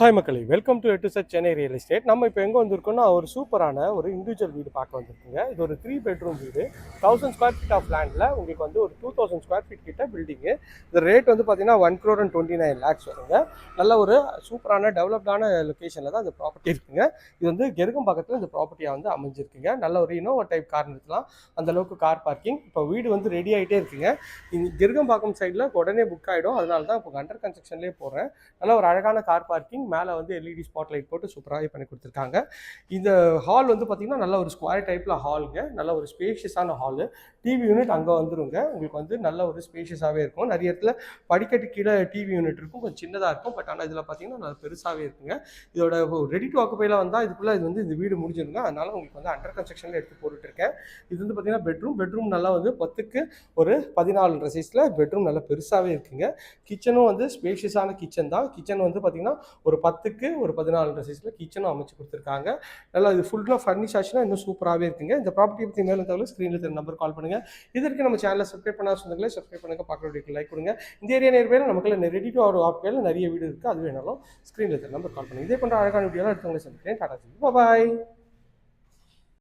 Hi மக்களே, welcome to எட்டு set Chennai real estate. நம்ம இப்போ எங்கே வந்திருக்கோம்னா ஒரு சூப்பரான ஒரு இண்டிவிஜுவல் வீடு பார்க்க வந்திருக்குங்க. இது ஒரு 3 பெட்ரூம் வீடு. 1000 ஸ்கொயர் ஃபீட் ஆஃப் லேண்டில் உங்களுக்கு வந்து ஒரு 2000 ஸ்கொயர் ஃபீட் கிட்ட பில்டிங்கு. இந்த ரேட் வந்து பார்த்தீங்கன்னா 1,29,00,000 வருங்க. நல்ல ஒரு சூப்பரான டெவலப்டான லொக்கேஷனில் தான் இந்த ப்ராப்பர்ட்டி இருக்குங்க. இது வந்து கெருகம் பக்கத்தில் இந்த ப்ராப்பர்ட்டியாக வந்து அமைஞ்சிருக்குங்க. நல்ல ஒரு இனோவா டைப் கார் நிறுத்தலாம், அந்த அளவுக்கு கார் பார்க்கிங். இப்போ வீடு வந்து ரெடி ஆகிட்டே இருக்குங்க. கெருகம்பாக்கம் சைடில் உடனே புக் ஆகிடும். அதனால தான் இப்போ அண்டர் கன்ஸ்ட்ரக்ஷன்லேயே போகிறேன். நல்ல ஒரு அழகான கார் பார்க்கிங், மேலே வந்து எல்இடி ஸ்பாட் லைட் போட்டு சூப்பராகவே பண்ணி கொடுத்துருக்காங்க. இந்த ஹால் வந்து பார்த்தீங்கன்னா நல்ல ஒரு ஸ்கொயர் டைப்பில் ஹாலுங்க. நல்ல ஒரு ஸ்பேஷியஸான ஹாலு. டிவி யூனிட் அங்கே வந்துருங்க. உங்களுக்கு வந்து நல்ல ஒரு ஸ்பேஷியஸாகவே இருக்கும். நிறைய இடத்துல படிக்கட்டு கீழே டிவி யூனிட் இருக்கும், கொஞ்சம் சின்னதாக இருக்கும். பட் ஆனால் இதில் பார்த்தீங்கன்னா நல்ல பெருசாகவே இருக்குங்க. இதோட ரெடி டு ஆக்குபையில் வந்தால் இதுக்குள்ளே இது வந்து இந்த வீடு முடிஞ்சிருங்க. அதனால உங்களுக்கு வந்து அண்டர் கன்ஸ்ட்ரக்ஷனில் எடுத்து போட்டுருக்கேன். இது வந்து பார்த்தீங்கன்னா பெட்ரூம் நல்லா வந்து 10க்கு ஒரு 14 சைஸில் பெட்ரூம் நல்லா பெருசாகவே இருக்குங்க. கிச்சனும் வந்து ஸ்பேஷியஸான கிச்சன் தான். கிச்சன் வந்து பார்த்தீங்கன்னா ஒரு 10க்கு ஒரு 14 சைஸில் கிச்சனும் அமைச்சு கொடுத்துருக்காங்க. நல்லா இது ஃபுல்லாக ஃபர்னிஷ் ஆச்சுன்னா இன்னும் சூப்பராகவே இருக்குங்க. இந்த ப்ராப்பர்ட்டி பற்றி மேலும் தகவல் ஸ்க்ரீனில் தெரியும் நம்பர் கால் பண்ணுங்கள். இதற்கு நம்ம சேனலை சப்ஸ்கிரைப் பண்ணாத சொந்தங்களே சப்ஸ்கிரைப் பண்ணுங்கள், பார்க்குற வீடியோக்கு லைக் கொடுங்க. இந்த ஏரியா நேர்மையில் நமக்கு ரெடி டு ஒரு ஆப்கையில் நிறைய வீடு இருக்குது. அது வேணாலும் ஸ்க்ரீனில் தெரியும் நம்பர் கால் பண்ணுங்கள். இதே போன்ற அழகான வீடியோலாம் எடுத்தவங்களே சந்திக்கிறேன். டாடா, பாய்.